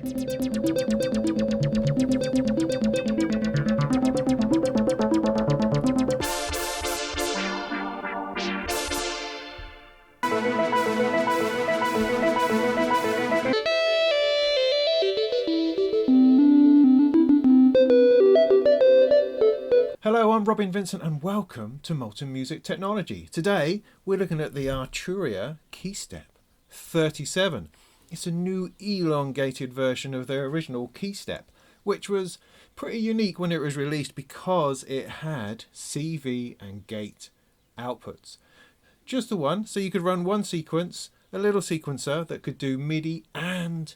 Hello, I'm Robin Vincent and welcome to Molten Music Technology. Today we're looking at the Arturia KeyStep 37. It's a new elongated version of their original KeyStep, which was pretty unique when it was released because it had CV and gate outputs. Just the one, so you could run one sequence, a little sequencer that could do MIDI and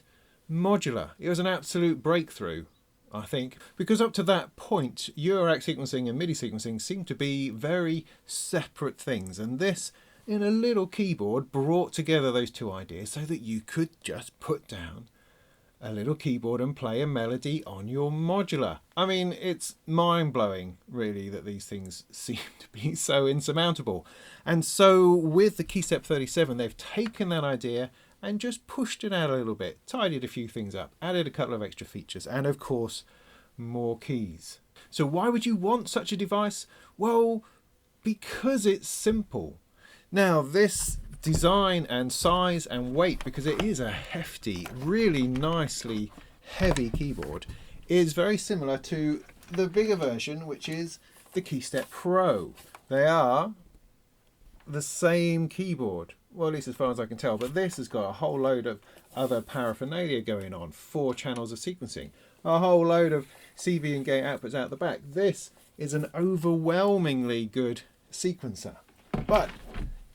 modular. It was an absolute breakthrough, I think, because up to that point Eurorack sequencing and MIDI sequencing seemed to be very separate things, and this in a little keyboard brought together those two ideas so that you could just put down a little keyboard and play a melody on your modular. I mean, it's mind-blowing really that these things seem to be so insurmountable. And so with the KeyStep 37 they've taken that idea and just pushed it out a little bit, tidied a few things up, added a couple of extra features, and of course more keys. So why would you want such a device? Well, because it's simple. Now this design and size and weight, because it is a hefty, really nicely heavy keyboard, is very similar to the bigger version, which is the KeyStep Pro. They are the same keyboard, well, at least as far as I can tell, but this has got a whole load of other paraphernalia going on, 4 channels of sequencing, a whole load of CV and gate outputs out the back. This is an overwhelmingly good sequencer. But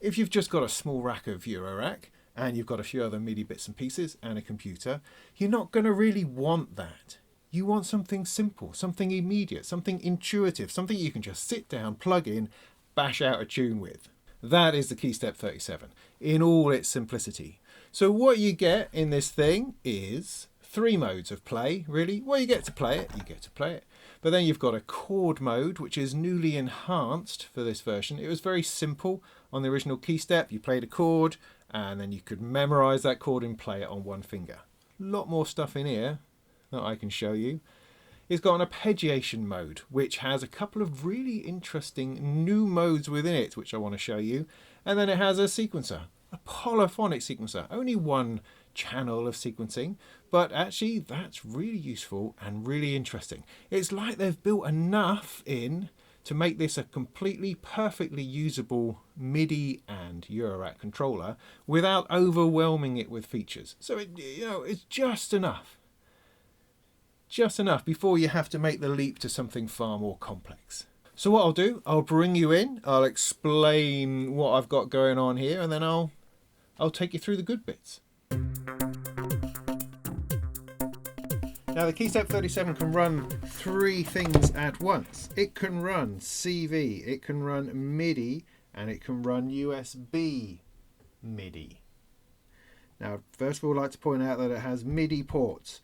if you've just got a small rack of Eurorack and you've got a few other MIDI bits and pieces and a computer, you're not going to really want that. You want something simple, something immediate, something intuitive, something you can just sit down, plug in, bash out a tune with. That is the KeyStep 37 in all its simplicity. So what you get in this thing is 3 modes of play, really. Well, you get to play it. But then you've got a chord mode, which is newly enhanced for this version. It was very simple on the original KeyStep. You played a chord and then you could memorize that chord and play it on one finger. A lot more stuff in here that I can show you. It's got an arpeggiation mode, which has a couple of really interesting new modes within it, which I want to show you. And then it has a sequencer, a polyphonic sequencer, only 1 channel of sequencing, but actually that's really useful and really interesting. It's like they've built enough in to make this a completely perfectly usable MIDI and Eurorack controller without overwhelming it with features. So it's just enough. Just enough before you have to make the leap to something far more complex. So what I'll do, I'll bring you in, I'll explain what I've got going on here, and then I'll take you through the good bits. Now the KeyStep 37 can run 3 things at once. It can run CV, it can run MIDI, and it can run USB MIDI. Now first of all, I'd like to point out that it has MIDI ports.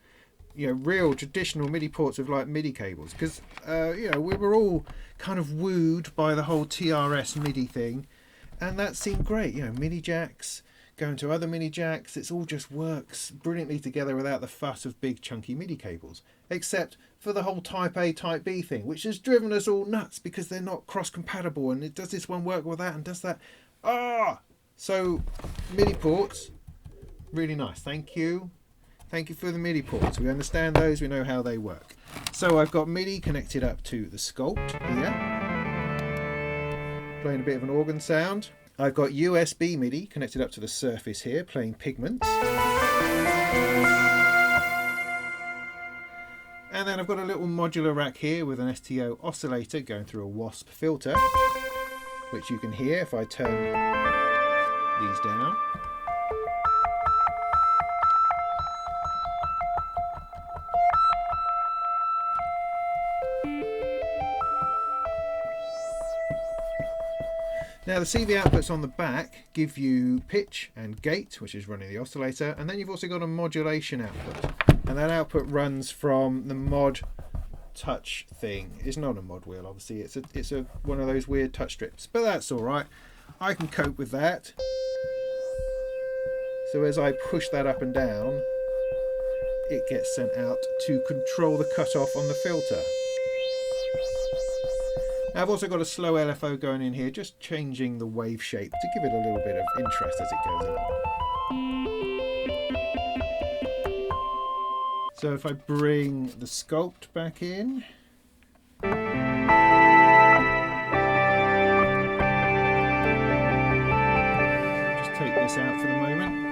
Real traditional MIDI ports with like MIDI cables, because we were all kind of wooed by the whole TRS MIDI thing, and that seemed great. MIDI jacks going to other MIDI jacks, it all just works brilliantly together without the fuss of big chunky MIDI cables, except for the whole Type A Type B thing, which has driven us all nuts because they're not cross compatible, and does this one work with that and does that. So MIDI ports, really nice. Thank you for the MIDI ports. We understand those, we know how they work. So I've got MIDI connected up to the Sculpt here, playing a bit of an organ sound. I've got USB MIDI connected up to the Surface here, playing Pigments. And then I've got a little modular rack here with an STO oscillator going through a wasp filter, which you can hear if I turn these down. Now the CV outputs on the back give you pitch and gate, which is running the oscillator, and then you've also got a modulation output, and that output runs from the mod touch thing. It's not a mod wheel, obviously. It's a one of those weird touch strips, but that's all right. I can cope with that. So as I push that up and down, it gets sent out to control the cutoff on the filter. Now I've also got a slow LFO going in here, just changing the wave shape to give it a little bit of interest as it goes along. So if I bring the sculpt back in, just take this out for the moment.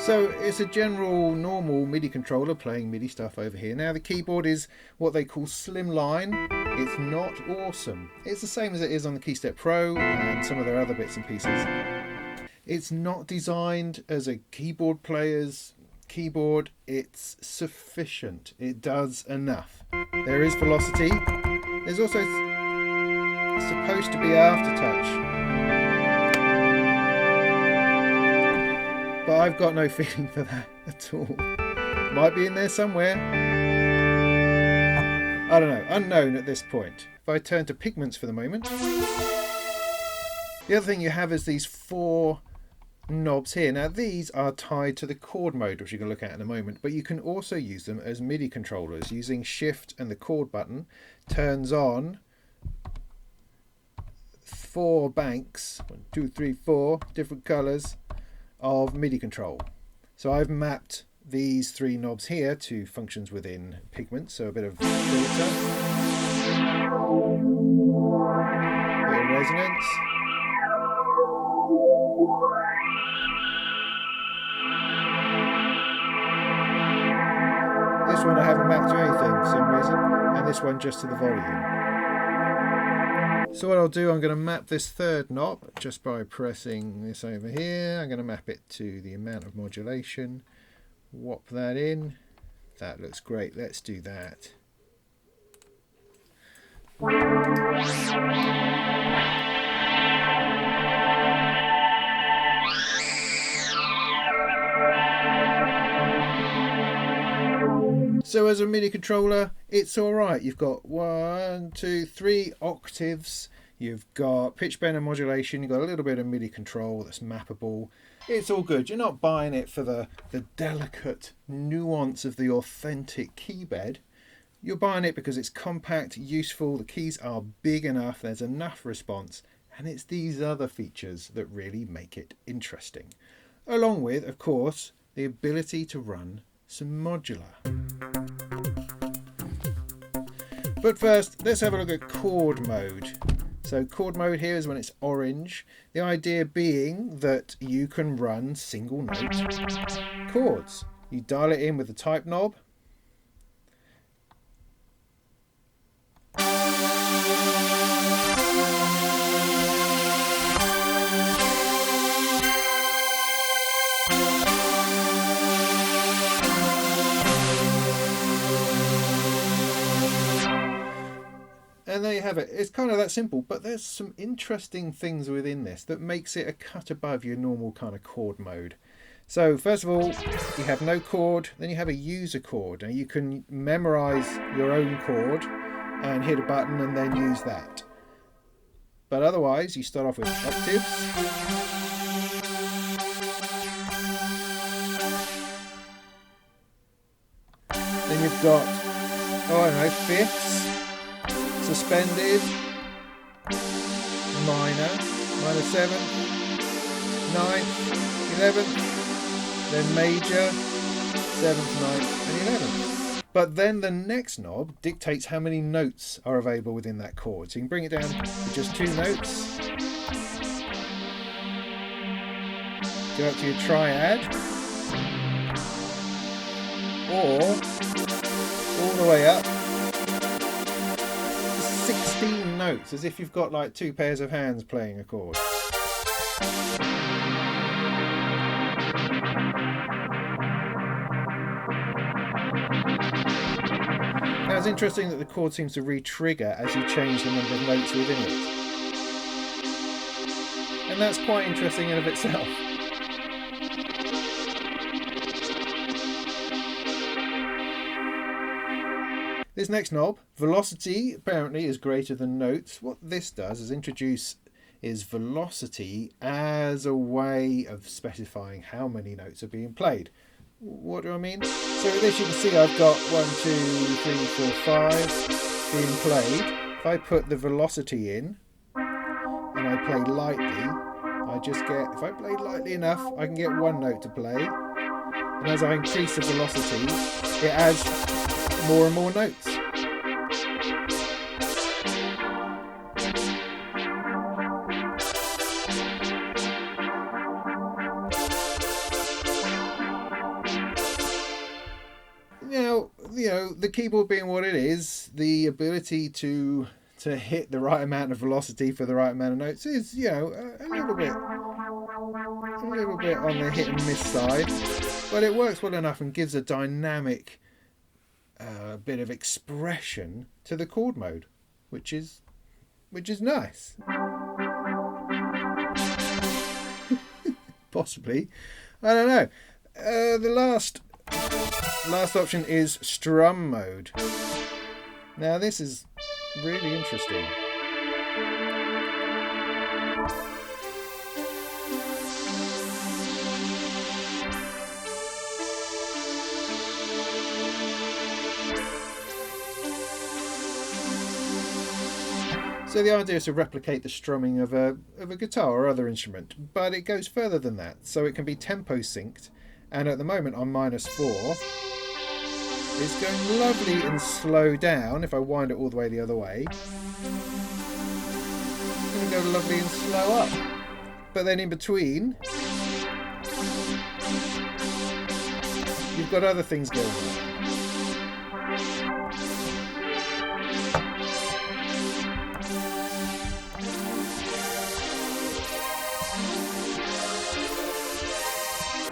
So it's a general normal MIDI controller playing MIDI stuff over here. Now the keyboard is what they call slimline. It's not awesome. It's the same as it is on the KeyStep Pro and some of their other bits and pieces. It's not designed as a keyboard player's keyboard. It's sufficient. It does enough. There is velocity. There's also supposed to be aftertouch. But I've got no feeling for that at all. Might be in there somewhere. I don't know, unknown at this point. If I turn to pigments for the moment. The other thing you have is these 4 knobs here. Now these are tied to the chord mode, which you're going to look at in a moment, but you can also use them as MIDI controllers. Using Shift and the chord button turns on 4 banks, 1, 2, 3, 4 different colours of MIDI control. So I've mapped these 3 knobs here to functions within Pigment, so a bit of filter, a bit of resonance, this one I haven't mapped to anything for some reason, and this one just to the volume. So what I'll do, I'm going to map this 3rd knob just by pressing this over here. I'm going to map it to the amount of modulation, whop that in. That looks great. Let's do that. So as a MIDI controller, it's alright. You've got 1, 2, 3 octaves. You've got pitch bend and modulation. You've got a little bit of MIDI control that's mappable. It's all good. You're not buying it for the delicate nuance of the authentic key bed. You're buying it because it's compact, useful, the keys are big enough, there's enough response, and it's these other features that really make it interesting. Along with, of course, the ability to run some modular. But first, let's have a look at chord mode. So chord mode here is when it's orange. The idea being that you can run single note chords. You dial it in with the type knob. And there you have it. It's kind of that simple, but there's some interesting things within this that makes it a cut above your normal kind of chord mode. So first of all, you have no chord, then you have a user chord. Now you can memorize your own chord and hit a button and then use that. But otherwise, you start off with octaves. Then you've got, oh I don't know, fifths. Suspended, minor, minor 7th, 9th, 11th, then major, 7th, 9th and 11th. But then the next knob dictates how many notes are available within that chord. So you can bring it down to just 2 notes, go up to your triad, or all the way up 16 notes, as if you've got like 2 pairs of hands playing a chord. Now it's interesting that the chord seems to re-trigger as you change the number of notes within it. And that's quite interesting in and of itself. This this next knob, velocity apparently is greater than notes. What this does is introduce velocity as a way of specifying how many notes are being played. What do I mean? So with this you can see I've got 1, 2, 3, 4, 5 being played. If I put the velocity in and I play lightly, if I play lightly enough, I can get one note to play. And as I increase the velocity, it adds more and more notes. Now, the keyboard being what it is, the ability to hit the right amount of velocity for the right amount of notes is, a little bit on the hit and miss side, but it works well enough and gives a dynamic bit of expression to the chord mode, which is nice. Possibly, I don't know. The last option is strum mode. Now this is really interesting. So the idea is to replicate the strumming of a guitar or other instrument, but it goes further than that. So it can be tempo synced, and at the moment on -4, it's going lovely and slow down. If I wind it all the way the other way, it's going to go lovely and slow up. But then in between, you've got other things going on.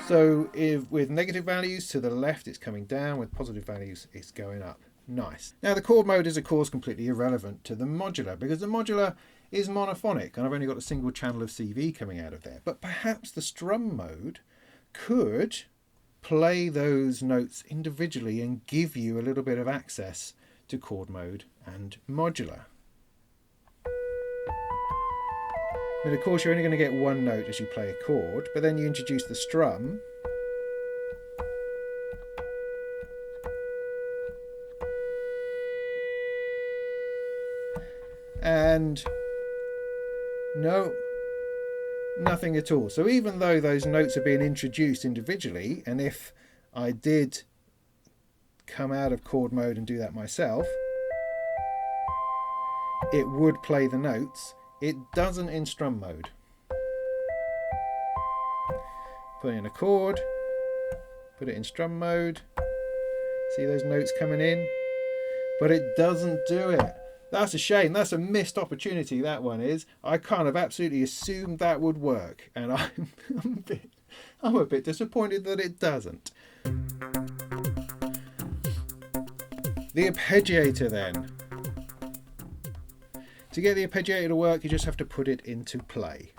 So with negative values to the left, it's coming down. With positive values, it's going up. Nice. Now the chord mode is of course completely irrelevant to the modular, because the modular is monophonic and I've only got a single channel of CV coming out of there. But perhaps the strum mode could play those notes individually and give you a little bit of access to chord mode and modular. And of course you're only going to get one note as you play a chord, but then you introduce the strum. And no, nothing at all. So even though those notes are being introduced individually, and if I did come out of chord mode and do that myself, it would play the notes. It doesn't in strum mode. Put in a chord, put it in strum mode, see those notes coming in, but it doesn't do it. That's a shame. That's a missed opportunity, that one is. I kind of absolutely assumed that would work, and I'm a bit disappointed that it doesn't. The Arpeggiator then. To get the Arpeggiator to work, you just have to put it into play.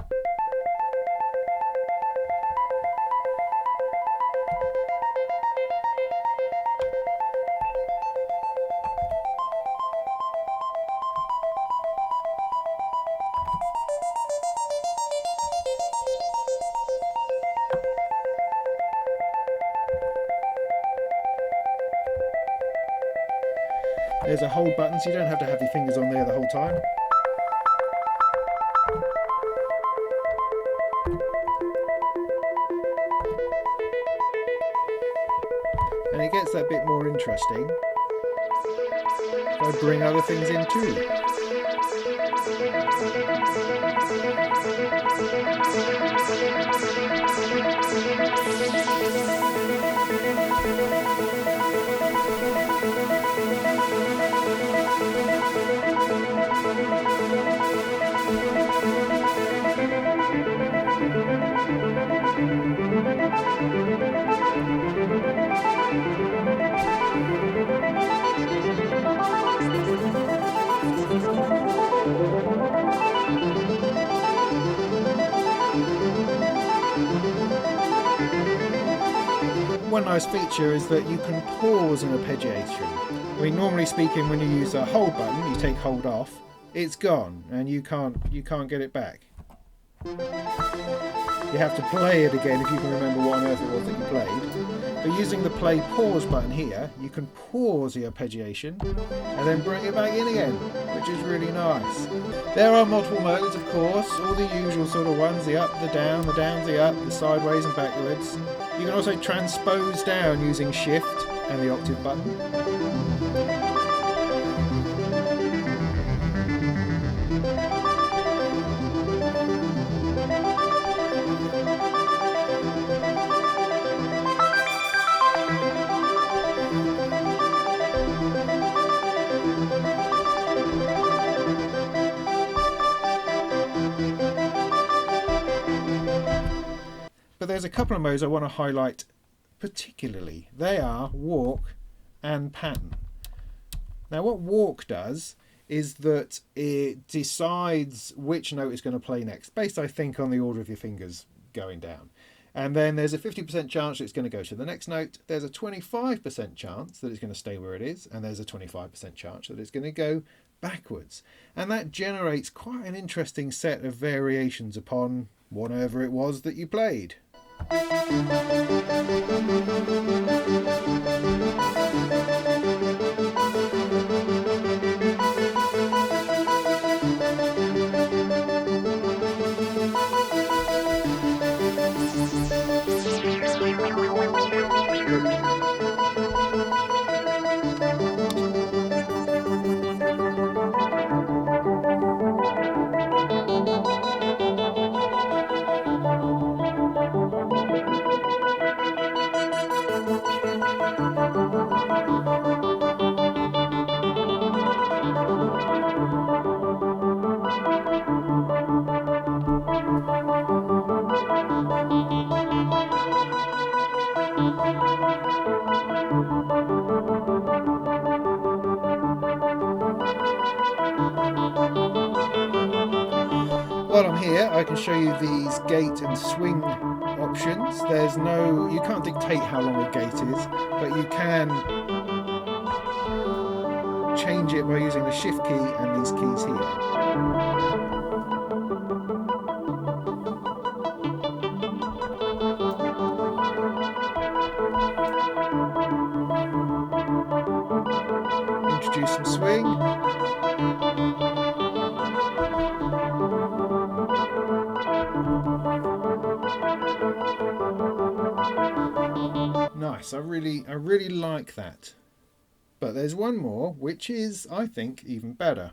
There's a hold button, so you don't have to have your fingers on there the whole time. And it gets that bit more interesting if I bring other things in too. One nice feature is that you can pause an arpeggiator I mean, normally speaking, when you use a hold button, you take hold off, it's gone, and you can't get it back. You have to play it again if you can remember what on earth it was that you played. But using the play pause button here, you can pause the arpeggiation and then bring it back in again, which is really nice. There are multiple modes, of course, all the usual sort of ones, the up, the down, the up, the sideways and backwards. You can also transpose down using shift and the octave button. But there's a couple of modes I want to highlight particularly. They are walk and pattern. Now what walk does is that it decides which note it's going to play next, based I think on the order of your fingers going down. And then there's a 50% chance that it's going to go to the next note. There's a 25% chance that it's going to stay where it is. And there's a 25% chance that it's going to go backwards. And that generates quite an interesting set of variations upon whatever it was that you played. While I'm here, I can show you these gate and swing options. You can't dictate how long a gate is, but you can change it by using the shift key and these keys here. Introduce some swing. Nice, I really like that. But there's one more, which is, I think, even better.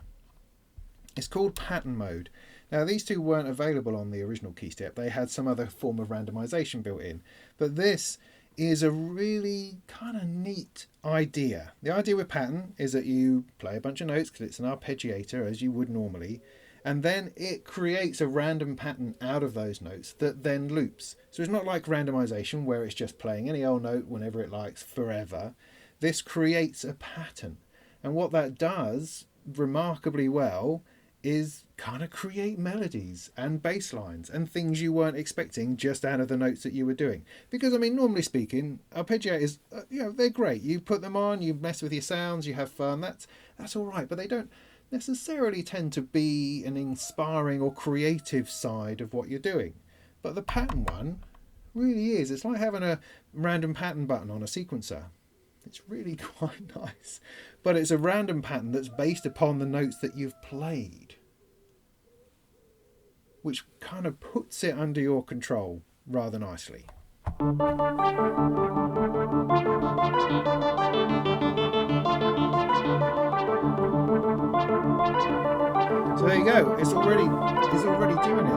It's called pattern mode. Now, these two weren't available on the original KeyStep. They had some other form of randomization built in. But this is a really kind of neat idea. The idea with pattern is that you play a bunch of notes, because it's an arpeggiator, as you would normally, and then it creates a random pattern out of those notes that then loops. So it's not like randomization, where it's just playing any old note whenever it likes forever. This creates a pattern. And what that does remarkably well is kind of create melodies and bass lines and things you weren't expecting just out of the notes that you were doing. Because, I mean, normally speaking, arpeggiators, they're great. You put them on, you mess with your sounds, you have fun. That's all right. But they don't necessarily tend to be an inspiring or creative side of what you're doing. But the pattern one really is. It's like having a random pattern button on a sequencer. It's really quite nice. But it's a random pattern that's based upon the notes that you've played, which kind of puts it under your control rather nicely. So there you go. It's already doing it.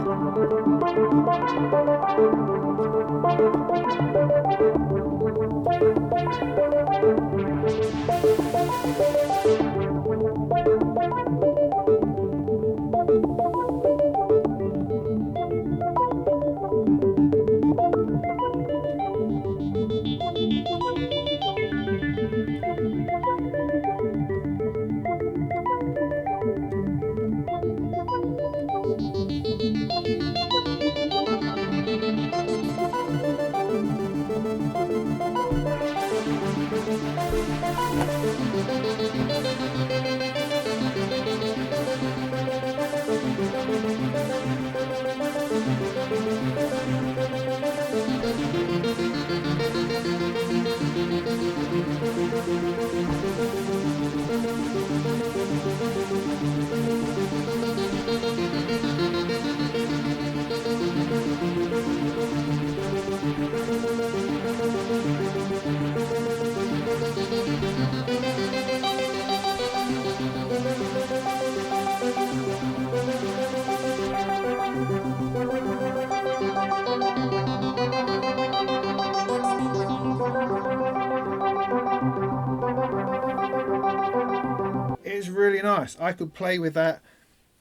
It's really nice. I could play with that.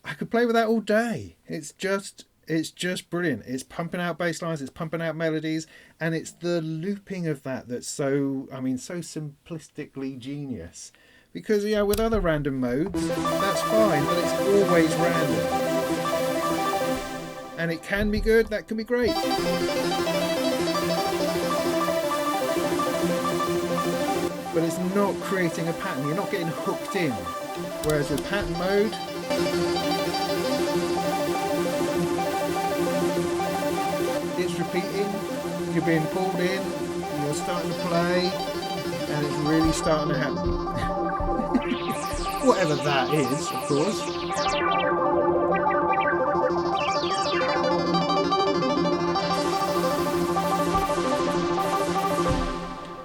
I could play with that all day. It's just brilliant. It's pumping out bass lines, it's pumping out melodies, and it's the looping of that that's so, I mean, so simplistically genius. Because, yeah, with other random modes, that's fine, but it's always random. And it can be good, that can be great. But it's not creating a pattern, you're not getting hooked in. Whereas with pattern mode, it's repeating, you're being pulled in, you're starting to play, and it's really starting to happen. Whatever that is, of course.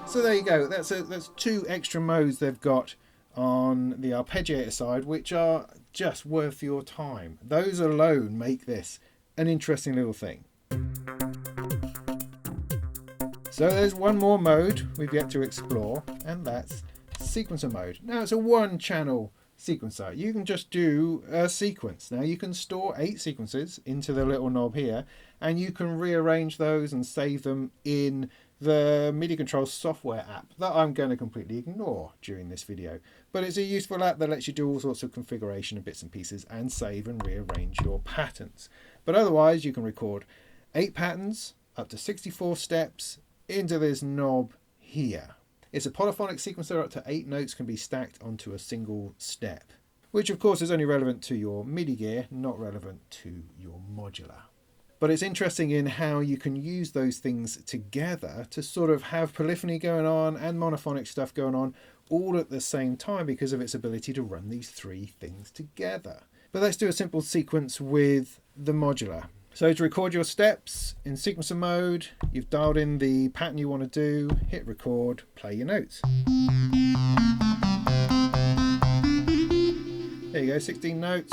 So there you go, that's 2 extra modes they've got on the Arpeggiator side, which are just worth your time. Those alone make this an interesting little thing. So there's one more mode we've yet to explore, and that's sequencer mode. Now it's a 1-channel sequencer. You can just do a sequence. Now you can store 8 sequences into the little knob here, and you can rearrange those and save them in the MIDI control software app that I'm going to completely ignore during this video. But it's a useful app that lets you do all sorts of configuration and bits and pieces and save and rearrange your patterns. But otherwise you can record 8 patterns up to 64 steps into this knob here. It's a polyphonic sequencer. Up to 8 notes can be stacked onto a single step, which of course is only relevant to your MIDI gear, not relevant to your modular. But it's interesting in how you can use those things together to sort of have polyphony going on and monophonic stuff going on all at the same time because of its ability to run these 3 things together. But let's do a simple sequence with the modular. So to record your steps in sequencer mode, you've dialed in the pattern you want to do, hit record, play your notes. There you go, 16 notes.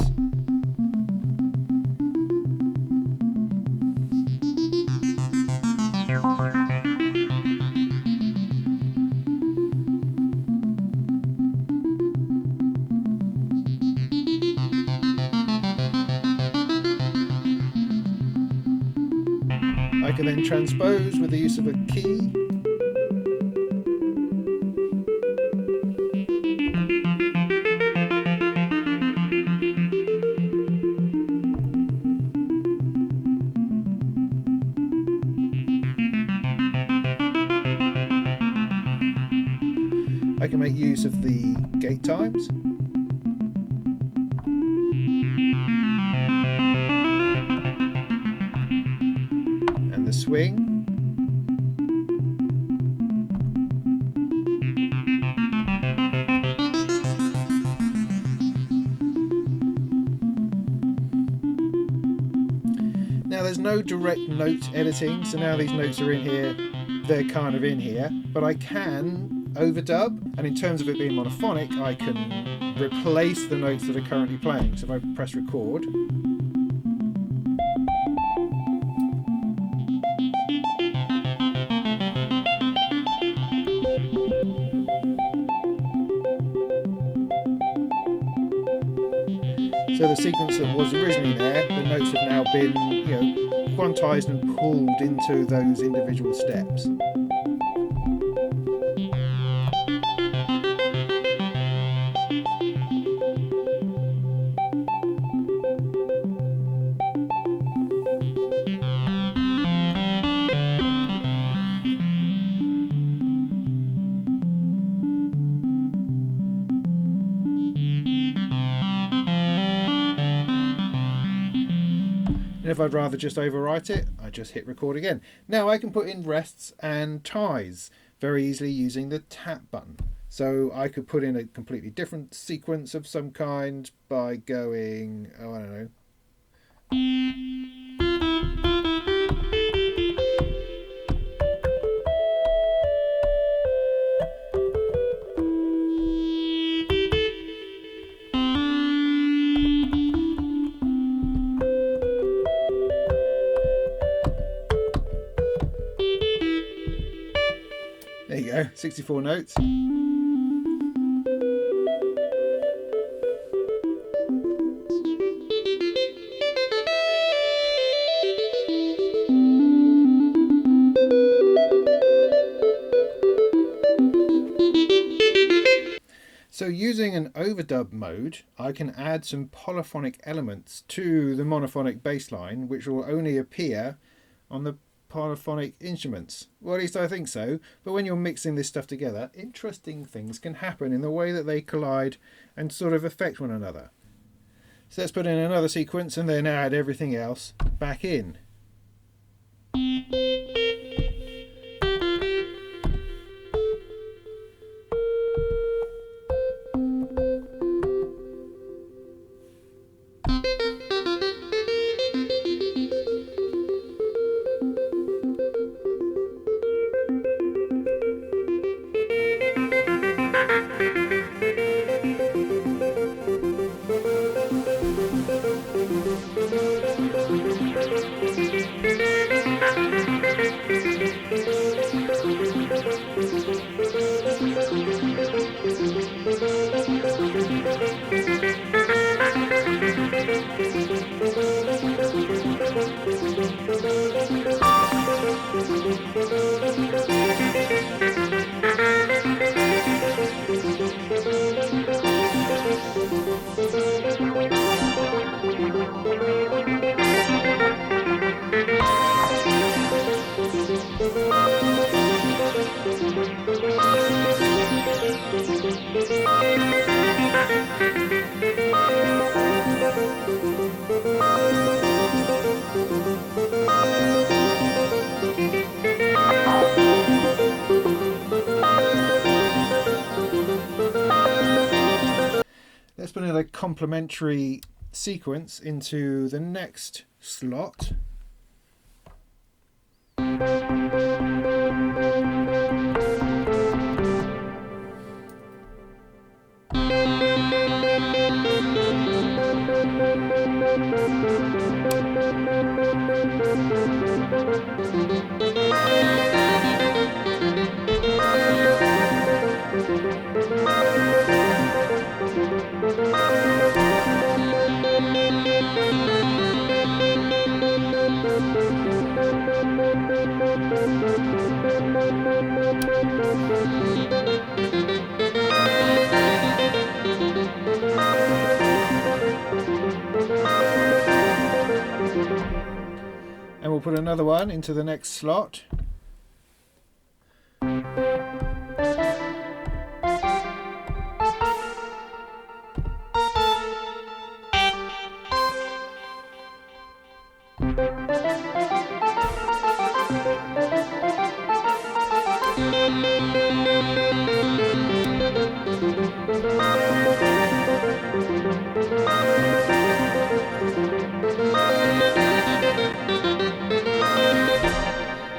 I can then transpose with the use of a key. I can make use of the gate times. And the swing. Now there's no direct note editing, so now these notes are in here, they're kind of in here, but I can overdub, and in terms of it being monophonic, I can replace the notes that are currently playing. So if I press record, so the sequence that was originally there, the notes have now been, quantized and pulled into those individual steps. And if I'd rather just overwrite it, I just hit record again. Now I can put in rests and ties very easily using the tap button. So I could put in a completely different sequence of some kind by going, I don't know. There you go, 64 notes. overdub mode, I can add some polyphonic elements to the monophonic bass line, which will only appear on the polyphonic instruments. Well, at least I think so. But when you're mixing this stuff together, interesting things can happen in the way that they collide and sort of affect one another. So let's put in another sequence and then add everything else back in. Let's put in a complementary sequence into the next slot. And we'll put another one into the next slot.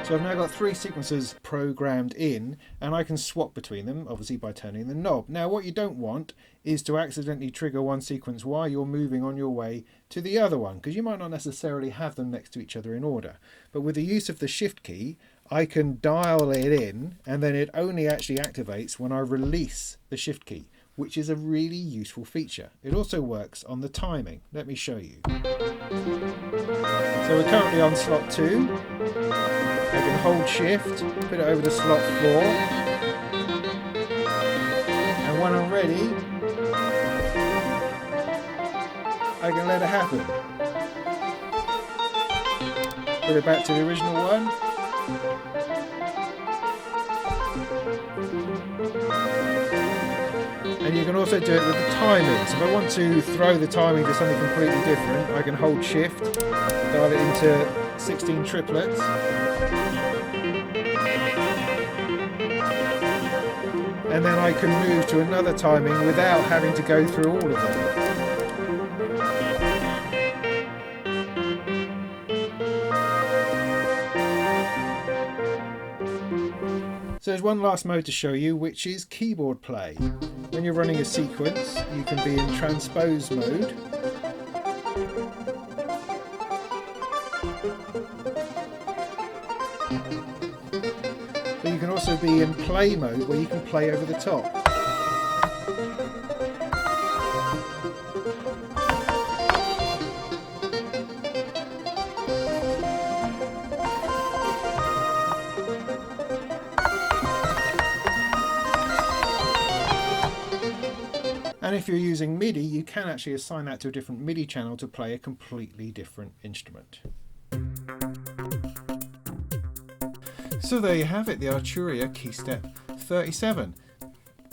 So I've now got 3 sequences programmed in, and I can swap between them, obviously by turning the knob. Now what you don't want is to accidentally trigger one sequence while you're moving on your way to the other one, because you might not necessarily have them next to each other in order. But with the use of the shift key, I can dial it in, and then it only actually activates when I release the shift key, which is a really useful feature. It also works on the timing. Let me show you. So we're currently on slot 2. I can hold shift, put it over to slot 4, and when I'm ready, I can let it happen. Put it back to the original one. And you can also do it with the timing. So if I want to throw the timing to something completely different, I can hold shift, dial it into 16 triplets. And then I can move to another timing without having to go through all of them. So there's one last mode to show you, which is keyboard play. When you're running a sequence, you can be in transpose mode. But you can also be in play mode, where you can play over the top. And if you're using MIDI, you can actually assign that to a different MIDI channel to play a completely different instrument. So there you have it, the Arturia KeyStep 37.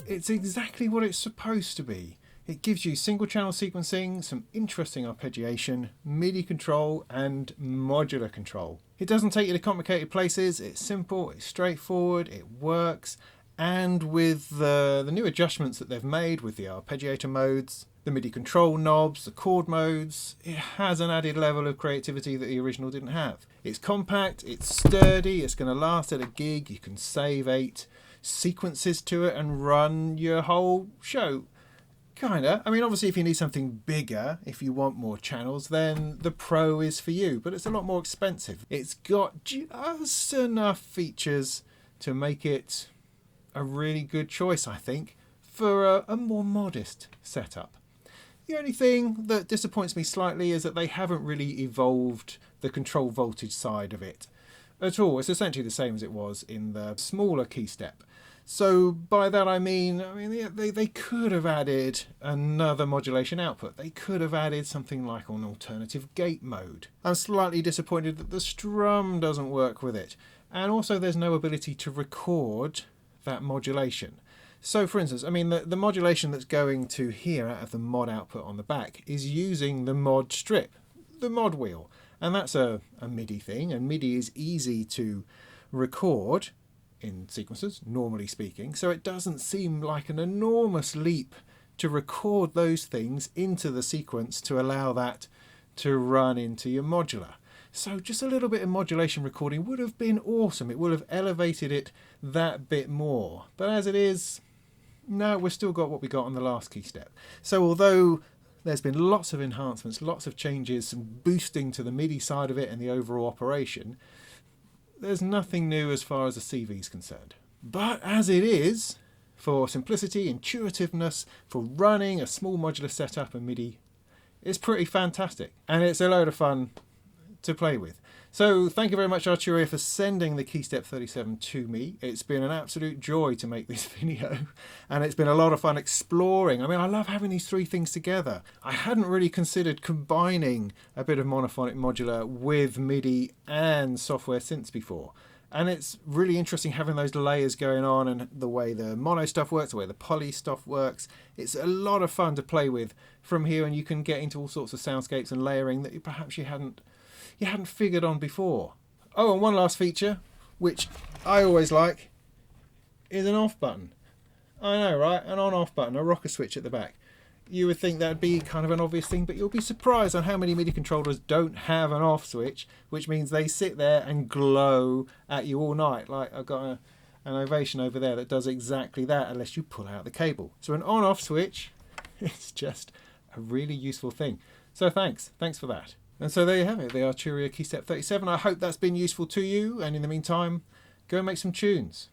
It's exactly what it's supposed to be. It gives you single channel sequencing, some interesting arpeggiation, MIDI control and modular control. It doesn't take you to complicated places, it's simple, it's straightforward, it works, and with the new adjustments that they've made with the arpeggiator modes, the MIDI control knobs, the chord modes, it has an added level of creativity that the original didn't have. It's compact, it's sturdy, it's going to last at a gig, you can save 8 sequences to it and run your whole show. Kinda. I mean, obviously if you need something bigger, if you want more channels, then the Pro is for you, but it's a lot more expensive. It's got just enough features to make it a really good choice, I think, for a more modest setup. The only thing that disappoints me slightly is that they haven't really evolved the control voltage side of it at all. It's essentially the same as it was in the smaller KeyStep. So by that I mean they could have added another modulation output. They could have added something like an alternative gate mode. I'm slightly disappointed that the strum doesn't work with it. And also there's no ability to record that modulation. So for instance, I mean the modulation that's going to here out of the mod output on the back is using the mod strip, the mod wheel. And that's a MIDI thing, and MIDI is easy to record in sequences, normally speaking, so it doesn't seem like an enormous leap to record those things into the sequence to allow that to run into your modular. So just a little bit of modulation recording would have been awesome. It would have elevated it that bit more. But as it is, no, we've still got what we got on the last KeyStep. So although there's been lots of enhancements, lots of changes, some boosting to the MIDI side of it and the overall operation, there's nothing new as far as the CV is concerned. But as it is, for simplicity, intuitiveness, for running a small modular setup and MIDI, it's pretty fantastic. And it's a load of fun to play with. So thank you very much, Arturia, for sending the KeyStep 37 to me. It's been an absolute joy to make this video, and it's been a lot of fun exploring. I mean, I love having these three things together. I hadn't really considered combining a bit of monophonic modular with MIDI and software synths before. And it's really interesting having those layers going on and the way the mono stuff works, the way the poly stuff works. It's a lot of fun to play with from here, and you can get into all sorts of soundscapes and layering that perhaps you hadn't figured on before. Oh, and one last feature, which I always like, is an off button. I know, right? An on-off button, a rocker switch at the back. You would think that'd be kind of an obvious thing, but you'll be surprised on how many MIDI controllers don't have an off switch, which means they sit there and glow at you all night. Like I've got an Ovation over there that does exactly that, unless you pull out the cable. So an on-off switch is just a really useful thing. So thanks for that. And so there you have it, the Arturia KeyStep 37. I hope that's been useful to you, and in the meantime, go and make some tunes.